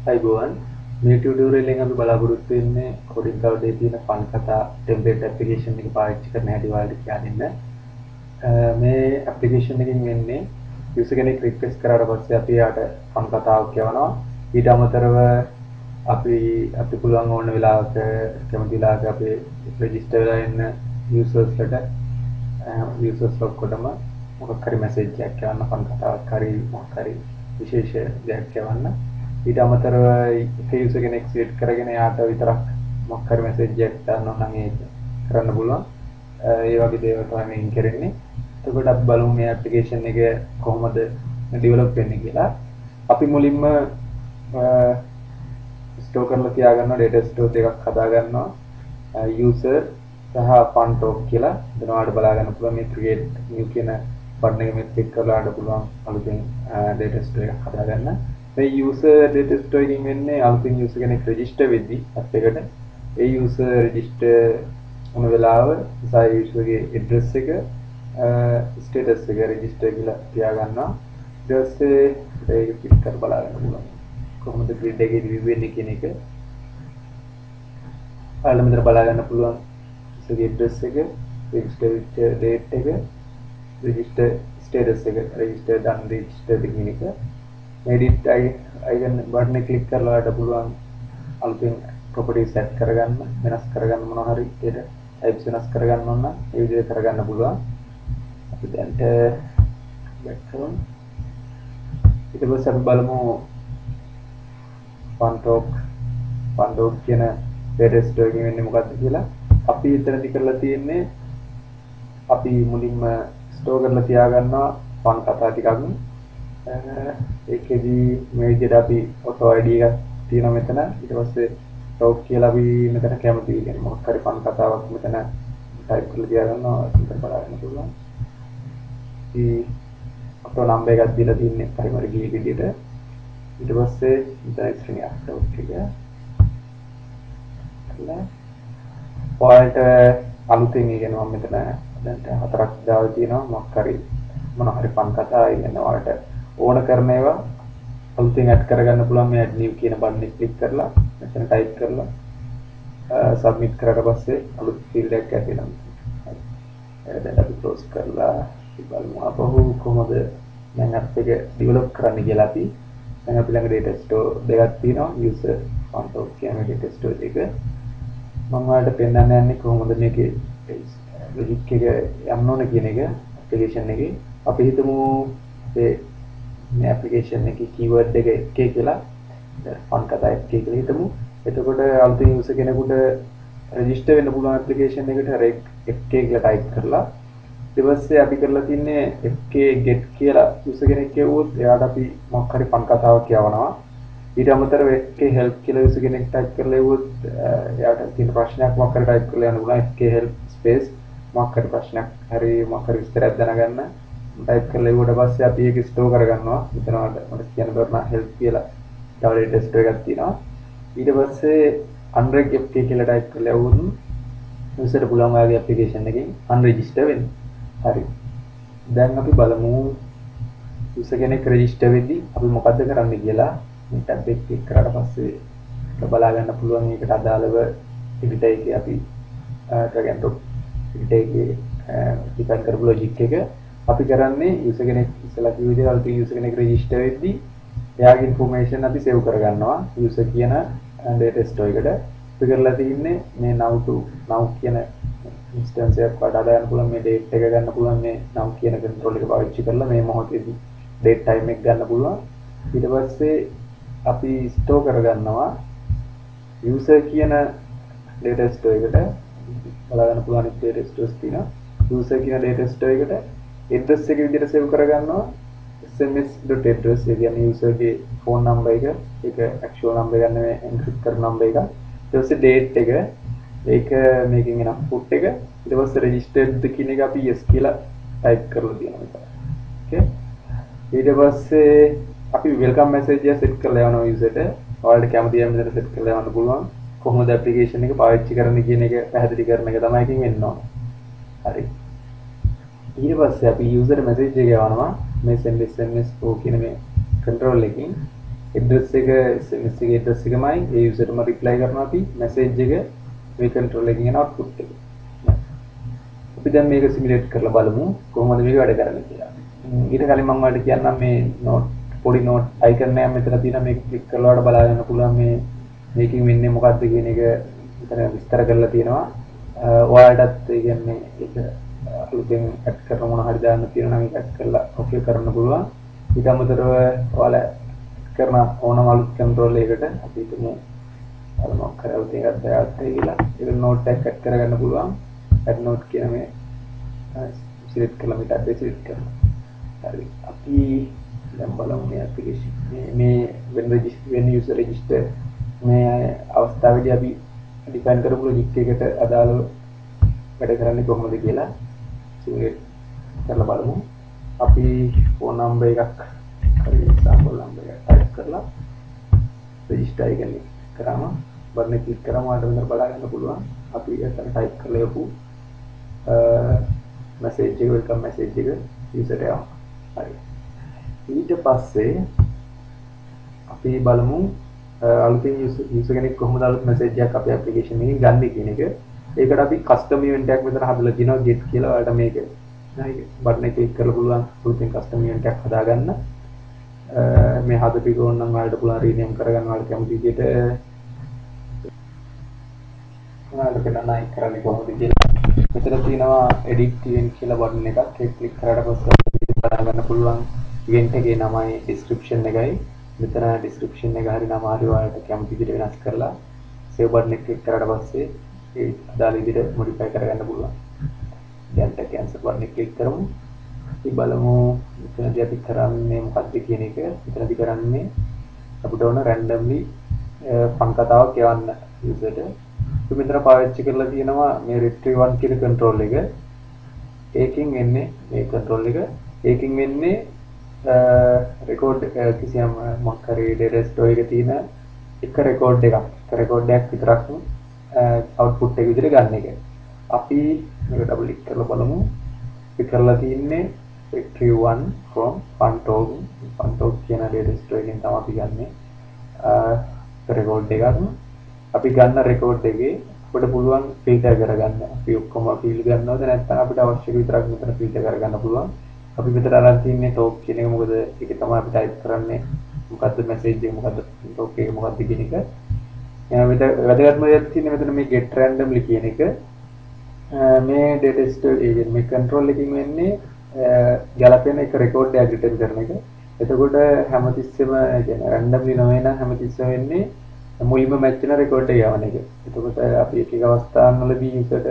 අයිබෝවන් මේ ටියුටෝරියල් එකෙන් අපි බලාපොරොත්තු වෙන්නේ කොඩින් කවුඩේ තියෙන ෆන් කතා ටෙම්ප්ලේට් ඇප්ලිකේෂන් එක පාවිච්චි කරන හැටි ඔයාලට කියලා දෙන්න. මේ ඇප්ලිකේෂන් එකකින් වෙන්නේ යූසර් කෙනෙක් රික්වෙස්ට් කරාට පස්සේ අපි යාට ෆන් කතාවක් කියවනවා. ඊට අමතරව අපි පුළුවන් ඕන වෙලාවක කැමති වෙලාවක අපි රෙජිස්ටර් වෙලා ඉන්න යූසර්ස් ඔක්කොටම මොකක් හරි මැසේජ් එකක් යවන්න ෆන් කතාවක් හරි මොකක් හරි විශේෂ දෙයක් යවන්න. ඊට අමතරව එක යූසර් කෙනෙක් සෙට් කරගෙන යාට විතරක් මොකක් හරි මැසේජ් එකක් දාන්න නම් ඒක කරන්න පුළුවන්. ඒ වගේ දේවල් තමයි මේකෙන් කරන්නේ. එතකොට අපි බලමු මේ ඇප්ලිකේෂන් එක කොහොමද ඩෙවලොප් වෙන්නේ කියලා. අපි මුලින්ම ස්ටෝර් කරලා තියාගන්නවා ඩේටා ස්ටෝර් එකක් හදා ගන්නවා. යූසර් සහ ෆන් ටෝක් කියලා දෙනවාට බලා ගන්න පුළුවන් මේ ක්‍රියේට් නිව් කියන බටන් එක මෙත් ක්ලික් කරලාට පුළුවන් අලුතෙන් ඩේටා ස්ටෝර් එකක් හදා ගන්න. මේ යූසර් ඩේටා ස්ටෝර් එකකින් වෙන්නේ අලුතින් යූසර් කෙනෙක් රෙජිස්ටර් වෙද්දී ඇප් එකට ඒ යූසර් රෙජිස්ටර් වුණ වෙලාව සහ යූසර්ගේ ඇඩ්‍රස් එක ස්ටේටස් එක රෙජිස්ටර් කියලා තියාගන්නවා. ඊට පස්සේ ඒක ක්ලික් කර බලා ගන්න පුළුවන්. කොහොමද ග්‍රිඩ් එකේ view වෙන්නේ කියන එක. ඔයාලා මෙතන බලා ගන්න පුළුවන් යූසර්ගේ ඇඩ්‍රස් එක, රෙජිස්ටර් date එක, රෙජිස්ටර් ස්ටේටස් එක, රෙජිස්ටර් done රෙජිස්ටර් කියන එක. edit icon බටන් එක ක්ලික් කරලා ඔයාලට පුළුවන් අලුතෙන් properties set කරගන්න, වෙනස් කරගන්න මොනවා හරි ඒක types වෙනස් කරගන්න ඕන නම් ඒ විදිහට කරගන්න පුළුවන්. අපි දැන්ට back කරමු. ඊට පස්සේ අපි බලමු fun talk කියන data store එකකින් වෙන්නේ මොකක්ද කියලා. අපි එතනදි කරලා තියෙන්නේ අපි මුලින්ම ස්ටෝර් කරලා තියාගන්නවා fun කතා ටිකක්. ඒකෙදි මේ විදිහට අපි auto ID එකක් තියෙනවා මෙතන. ඊට පස්සේ talk කියලා අපි මෙතන කැමති කියන්නේ මොකක් හරි fun කතාවක් මෙතන type කරලා තියාගන්නවා. ඒක බලන්න පුළුවන්. ඒ auto number එකක් දීලා තින්නේ primary key විදිහට. ඊට පස්සේ මෙතන string එක talk එක. ඔයාලට අලුතෙන් ඉගෙන මම මෙතන දැන් හතරක් දාලා තියෙනවා මොකක් හරි මොන හරි fun කතා ඉගෙන ඔයාලට ඕන කරන ඒවා අලුතෙන් ඇඩ් කරගන්න පුළුවන් මේ add new කියන බටන් එක ක්ලික් කරලා මෙතන ටයිප් කරලා සබ්මිට් කරලා පස්සේ අලුත් ෆීල්ඩ් එකක් ඇඩ් වෙනවා. හරි දැන් අපි ක්ලෝස් කරලා බලමු අපහු කොහොමද දැන් app එක ඩෙවලොප් කරන්න කියලා අපි දැන් අපි ළඟ data store දෙකක් තියෙනවා user fun talk කියන data store එක. මම ඔයාලට පෙන්නන්න යන්නේ කොහොමද මේකේ logic එක යන්න ඕන කියන එක application එකේ. අපි හිතමු මේ application එකේ keyword එක එකේ කියලා fun කතා එකේ කියලා හිතමු. එතකොට අලුතින් user කෙනෙකුට register වෙන්න පුළුවන් application එකට reg එකේ කියලා type කරලා ඊට පස්සේ අපි කරලා තින්නේ එකේ get කියලා user කෙනෙක් කියවුවොත් එයාට අපි මොකක් හරි fun කතාවක් කියවනවා. ඊට අමතරව එකේ help කියලා user කෙනෙක් type කරලා ඉවුවොත් එයාට තියෙන ප්‍රශ්නයක් මොකක් හරි type කරලා යන්න පුළුවන්. එකේ help space මොකක් හරි ප්‍රශ්නයක් හරි මොකක් හරි විස්තරයක් දැනගන්න type කරලා ඉවුවට පස්සේ අපි ඒක store කරගන්නවා. මෙතන මට කියන්න බැරි help කියලා තව data store එකක් තියෙනවා. ඊට පස්සේ unreg fk කියලා type කරලා ඉවුවොත් user ට පුළුවන් ඔයාගේ application එකකින් unregister වෙන්න. හරි. දැන් අපි බලමු user කෙනෙක් register වෙද්දී අපි මොකද්ද කරන්න කියලා. මේ tab එක ක්ලික් කරාට පස්සේ බලා ගන්න පුළුවන් ඒකට අදාළව editor එකේ අපි drag and drop editor එකේ define කරපු logic එක අපි කරන්නේ user කෙනෙක් ඉස්සලා කිව්ව විදිහට අලුතින් user කෙනෙක් register වෙද්දී එයාගේ information අපි save කරගන්නවා user කියන data store එකට. අපි කරලා තින්නේ මේ now කියන instance එකක් වඩා ගන්න පුළුවන් මේ date එක ගන්න පුළුවන් මේ now කියන control එක පාවිච්චි කරලා මේ මොහොතේදී date time එක ගන්න පුළුවන්. ඊට පස්සේ අපි store කරගන්නවා user කියන data store එකට බලා ගන්න පුළුවන් data stores තියෙනවා. user කියන data store එකට address එක විදිහට save කරගන්නවා sms.address ඒ කියන්නේ user ගේ phone number එක ඒක actual number ගන්න මේ encrypt කරන number එක. ඊට පස්සේ date එක ඒක මේකෙන් එන output එක ඊට පස්සේ registered කියන එක අපි yes කියලා type කරලා තියෙනවා මෙතන. okay ඊට පස්සේ අපි welcome message එක set කරලා යවනවා user ට. ඔයාලට කැමති යම් විදිහට set කරලා යවන්න පුළුවන්. කොහොමද application එක පාවිච්චි කරන්න කියන එක පැහැදිලි කරන එක තමයි එකකින් වෙන්න ඕන. හරි. ඊට පස්සේ අපි user message එක යවනවා මේ send SMS කියන මේ control එකකින්. address එක SMS එකේ address එකමයි ඒ user එකම reply කරනවා අපි message එක මේ control එකකින් එන output එක. අපි දැන් මේක simulate කරලා බලමු කොහොමද මේක වැඩ කරන්නේ කියලා. ඊට කලින් මම ඔයාලට කියන්නම් මේ note පොඩි note icon එකක් මෙතන තියෙනවා මේක click කරලා ඔයාලට බලා ගන්න පුළුවන් මේ මේකෙන් වෙන්නේ මොකක්ද කියන එක මෙතන විස්තර කරලා තියෙනවා. ඔයාලටත් ඒ කියන්නේ ඒක අලුතෙන් add කරන මොන හරි දාන්න තියෙනවා නම් ඒක add කරලා okay කරන්න පුළුවන්. ඊට අමතරව ඔයාලා කරන ඕනම අලුත් control එකකට අපි හිතමු අලුත් කරලා තියෙන එකත් කියලා ඒක note එකක් add කරගන්න පුළුවන්. add note කියන මේ select කරලා මේක add select කරනවා. හරි. අපි දැන් බලමු මේ application මේ when user register මේ අවස්ථාවේදී අපි define කරපු logic එකට අදාළව වැඩ කරන්නේ කොහොමද කියලා simulate කරලා බලමු. අපි phone number එකක් හරි sample number එකක් type කරලා register එක click කරාම button එක click කරාම ඔයාලට මෙතන බලා ගන්න පුළුවන්. අපි එතන type කරලා යපු message එක welcome message එක user එක. හරි. ඊට පස්සේ අපි බලමු අලුතින් user කෙනෙක් කොහොමද අලුත් message එකක් අපේ application එකෙන් ගන්න කියන එක. ඒකට අපි custom event එකක් මෙතන හදලා තියෙනවා get කියලා. ඔයාලට මේක හරි බටන් එක ක්ලික් කරලා පුළුවන් අලුතින් custom event එකක් හදාගන්න. මේ හදපු එක ඕන නම් ඔයාලට පුළුවන් rename කරගන්න ඔයාලට කැමති විදිහට. ඔයාලට බලන්න අයින් කරන්නේ කොහොමද කියලා. මෙතන තියෙනවා edit event කියලා බටන් එකක්. ඒක ක්ලික් කරාට පස්සේ බලන්න පුළුවන් event එකේ නමයි description එකයි. මෙතන description එක හරි නම හරි ඔයාලට කැමති විදිහට වෙනස් කරලා save button එක ක්ලික් කරාට පස්සේ ඒ අදාළ විදිහට modify කරගන්න පුළුවන්. දැන් cancel button එක ක්ලික් කරමු. අපි බලමු මෙතනදී අපි කරන්නේ මොකක්ද කියන එක. මෙතනදී කරන්නේ අපිට ඕන randomly fun කතාවක් කියවන්න user-ට. අපි මෙතන පාවිච්චි කරලා තියෙනවා මේ retrieve one කියන control එක. ඒකෙන් එන්නේ මේ control එක. ඒකෙන් වෙන්නේ record කිසියම් මොකක් හරි data store එකේ තියෙන එක record එකක්. එක record එකක් විතරක් output එක විදිහට ගන්න එක. අපි මේක double click කරලා බලමු. අපි කරලා තියෙන්නේ retrieve one from funtalk. funtalk කියන data store එකෙන් තමයි අපි ගන්නෙ. record එකක්. අපි ගන්න record එකේ අපිට පුළුවන් filter කරගන්න. අපි ඔක්කොම fill ගන්නවද නැත්නම් අපිට අවශ්‍ය විතරක් මෙතන filter කරගන්න පුළුවන්. අපි මෙතන අරන් තියන්නේ talk කියන එක. මොකද ඒක තමයි අපි type කරන්නේ. මොකද්ද message එක මොකද්ද talk එක මොකද්ද කියන එක. වැදගත්ම දෙයක් තියෙන්නේ මෙතන මේ get randomly කියන එක. මේ data store එකෙන් මේ control එකකින් වෙන්නේ ගැලපෙන එක record එකක් return කරන එක. එතකොට හැමතිස්සෙම කියන්නේ randomly නොවේ නම් හැමතිස්සෙම වෙන්නේ මුලින්ම match වෙන record එක යවන එක. එතකොට අපි එක එක අවස්ථාන් වලදී userට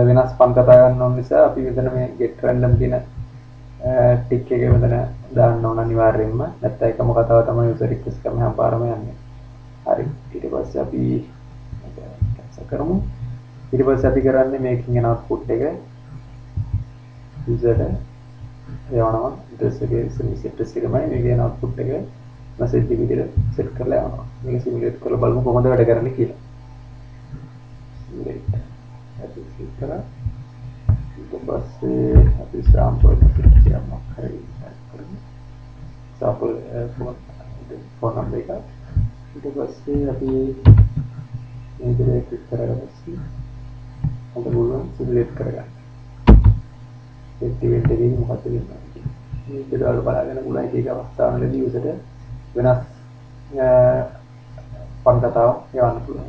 වෙනස් පන් කතා ගන්න ඕන නිසා අපි මෙතන මේ get random කියන ටික් එක මෙතන දාන්න ඕන අනිවාර්යෙන්ම. නැත්නම් එකම කතාව තමයි user request කරන හැම පාරම යන්නේ. හරි. ඊට පස්සේ අපි cancel කරමු. ඊට පස්සේ අපි කරන්නේ මේකෙන් එන output එක userට යවනවා. address එකේ SMS address එකමයි මේකේ එන output එක message එක විදිහට set කරලා යවනවා. මේක simulate කරලා බලමු කොහොමද වැඩ කරන්නේ කියලා. simulate. අපි click කරා. ඊට පස්සේ අපි sample එකක් යවනවා. හරි. sample phone number එක. ඊට පස්සේ අපි මේක click කරලා පස්සේ අපිට පුළුවන් simulate කරගන්න. activate එකේ මොකක්ද වෙන්නේ? මේක දාලා බලන්න පුළුවන් එක අවස්ථාවලදී userට වෙනස් පන් කතාවක් යවන්න පුළුවන්.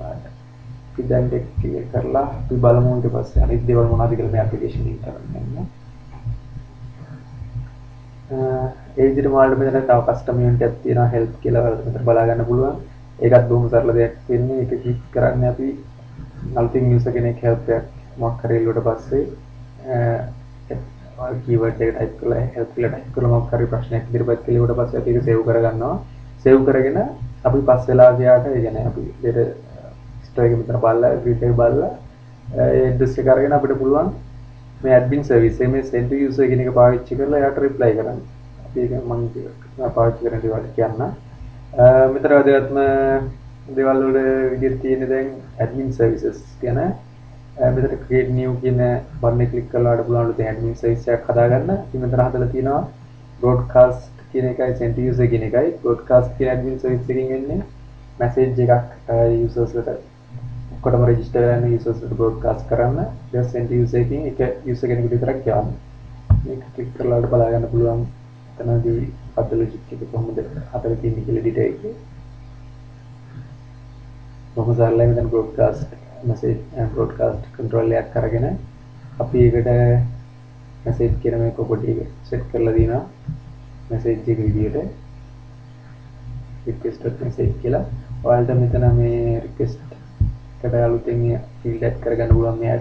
අපි දැන් ඒක ක්ලියර් කරලා අපි බලමු ඊට පස්සේ අනිත් දේවල් මොනවද කියලා මේ ඇප්ලිකේෂන් එක කරන්න. ඒ විදිහට මාළු මෙතන තව කස්ටම් ඉවෙන්ට් එකක් තියෙනවා help කියලා වලට මෙතන බලා ගන්න පුළුවන්. ඒකත් බොහොම සරල දෙයක් වෙන්නේ. ඒක ක්ලික් කරන්නේ අපි අලුතින් user කෙනෙක් help එකක් මොකක් කරේ ඊට පස්සේ keyword එක type කරලා help කියලා type කරලා මොකක් හරි ප්‍රශ්නයක් ඉදිරිපත් කළේ ඊට පස්සේ අපි ඒක save කරගන්නවා. save කරගෙන අපි පස් වෙලා ගියාට ඒ කියන්නේ අපි data store එක මෙතන බලලා grid එක බලලා ඒ address එක අරගෙන අපිට පුළුවන් මේ admin service මේ send to user කියන එක පාවිච්චි කරලා එයාට reply කරන්න. අපි ඒක මම පාවිච්චි කරන දේවල් කියන්න. මෙතන වැදගත්ම දේවල් වල විදිහට තියෙන දැන් admin services කියන මෙතන create new කියන button එක click කරලා අපිට පුළුවන් admin service එකක් හදාගන්න. ඉතින් මෙතන හදලා තියෙනවා broadcast කියන එකයි send to user කියන එකයි broadcast කියන admin service එකකින් එන්නේ message එකක් users ට ඔක්කොටම register වෙන users ට broadcast කරන්න just send to user එකකින් එක user කෙනෙකුට විතරක් යවන්න. මේක click කරලා බලා ගන්න පුළුවන් එතනදී අද logic එක කොහොමද අතර තියෙන්නේ කියලා detail එකේ. කොහොමද සරලව මෙතන broadcast message and broadcast control එකක් අරගෙන අපි ඒකට message කියන මේ property එක set කරලා දිනවා message එක විදියට request message කියලා. ඔයාලට මෙතන මේ request එකට අලුතෙන් field add කරගන්න පුළුවන් මේ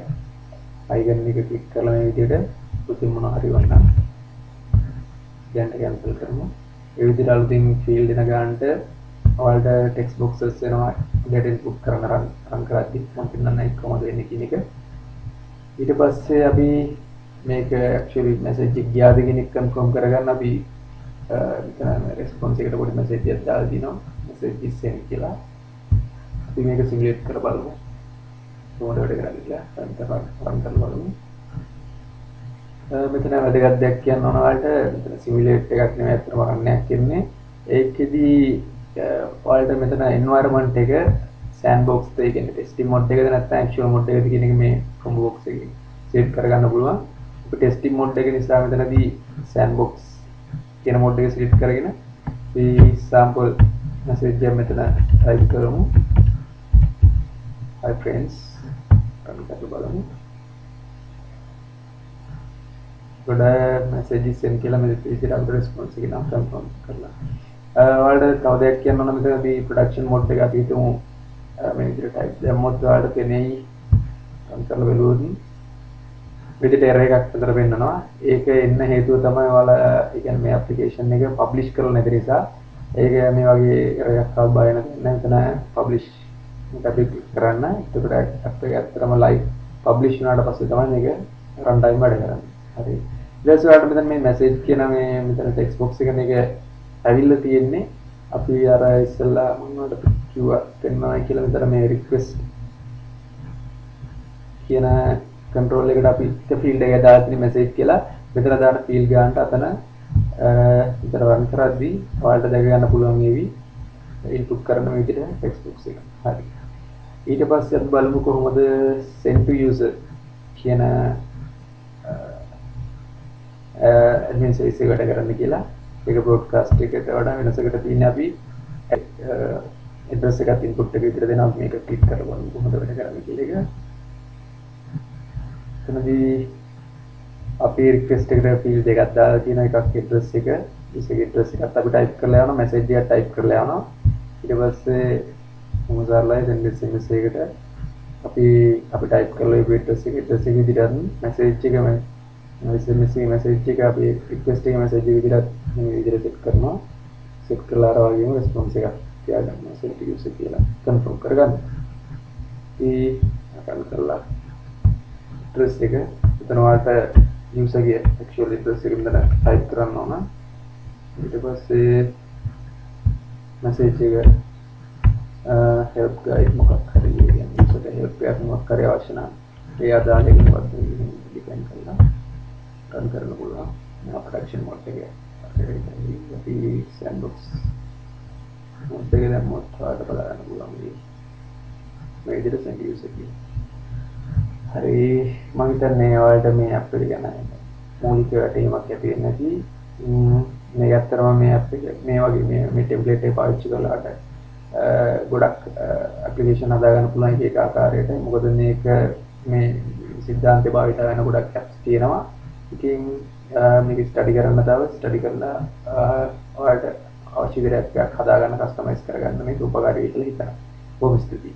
icon එක click කරලා මේ විදියට පුතින් මොනවා හරි වන්න. දැන් cancel කරමු. ඒ විදිහට අලුතින් field එන ගන්නට ඔයාලට text boxes එනවා data input කරන රන් කරද්දී මම පෙන්නන්න කොහොමද වෙන්නේ කියන එක. ඊට පස්සේ අපි මේක actually message එක ගියාද කියන එක confirm කරගන්න අපි මෙතන response එකට පොඩි message එකක් දාලා දිනවා message is sent කියලා. අපි මේක simulate කරලා බලමු. කොහොමද වැඩ කරන්නේ කියලා රන් කරලා බලමු. මෙතන වැදගත් දෙයක් කියන්න ඕන ඔයාලට මෙතන simulate එකක් නෙමෙයි අත්‍තරම රන්නයක් කියන්නේ. ඒකෙදි ඔයාලට මෙතන environment එක sandbox එක කියන්නේ testing mode එකද නැත්නම් actual mode එකද කියන එක මේ combo box එකේ set කරගන්න පුළුවන්. අපි testing mode එක නිසා මෙතනදී sandbox කියන mode එක select කරගෙන අපි sample message එක මෙතන type කරමු. Hi friends. අපි බලමු. ගොඩාක් messages send කියලා මේ විදිහට අපිට response එක නම් confirm කරලා. ඔයාලට තව දෙයක් කියන්න ඕන මෙතනදී production mode එක අපි හිතමු මේ විදිහට type දැම්මොත් ඔයාලට පෙනෙයි run කරලා බලුවොත් විදිහට error එකක් විතර වෙන්නනවා. ඒක එන්න හේතුව තමයි ඔයාලා ඒ කියන්නේ මේ application එක publish කරලා නැති නිසා. ඒක මේ වගේ error එකක් ආව බය නැත්නම් මෙතන publish එක අපි click කරන්න. එතකොට app එක ඇත්තටම live publish වුණාට පස්සේ තමයි මේක run time වැඩ කරන්නේ. හරි. ඊට පස්සේ ඔයාලට මෙතන මේ message කියන මේ මෙතන text box එක මේක ඇවිල්ලා තියෙන්නේ අපි අර ඉස්සෙල්ලා මොනවද කිව්වා පෙන්වනවා කියලා මෙතන මේ request කියන control එකට අපි එක field එකක් දාලා තියෙන message කියලා මෙතන දාන field ගන්නට අතන මෙතන run කරද්දී ඔයාලට දැක ගන්න පුළුවන් මේවි input කරන මේ විදිහට text box එක. හරි. ඊට පස්සේ අපි බලමු කොහොමද send to user කියන admin service එකට කරන්න කියලා. ඒක broadcast එකට වඩා වෙනසකට තියෙන අපි address එකත් input එක විතර දෙනවා මේක click කරලා බලමු කොහොමද වැඩ කරන්නේ කියලා එක. එතනදී අපි request එකට field එකක් දාලා තියෙන එකක් address එක ඉස්සෙගේ address එකත් අපි type කරලා යනවා message එකක් type කරලා යනවා. ඊට පස්සේ මොනවාරලයි send SMS එකට අපි type කරලා ඒ address එක විදිහට message එකම SMS message එක අපි request එක message එක විදිහට මේ විදිහට set කරනවා. set කරලා අර වගේම response එකක් තියාගන්නවා send to user කියලා confirm කරගන්න. ඒ අකල් කරලා address එක එතන ඔයාලට user ගේ actual address එක මෙතන type කරන්න ඕන. ඊට පස්සේ message එක help guide මොකක් හරි කියන්නේ user help එකක් මොකක් හරි අවශ්‍ය නම් ඒ ආදාළයෙන් depend කරලා run කරන්න පුළුවන්. මේ production mode එකේ අපි sandbox mode එකේ දැම්මොත් ඔයාලට බලන්න පුළුවන් මේ විදිහට send user කියලා. හරි මම හිතන්නේ ඔයාලට මේ app එක ගැන මූලික වැටහීමක් ඇති වෙන්නේ නැති. මේ ඇත්තටම මේ app එක මේ වගේ මේ template එක පාවිච්චි කරලාට ගොඩක් application හදා ගන්න පුළුවන් එක ආකාරයට. මොකද මේක මේ සිද්ධාන්තේ භාවිත වෙන ගොඩක් apps තියෙනවා. ඉතින් මේක ස්ටඩි කරන්න තව ස්ටඩි කරලා ඔයාලට අවශ්‍ය විදිහට හදා ගන්න කස්ටමයිස් කරගන්න මේක උපකාරී කියලා හිතනවා. බොහොම ස්තුතියි.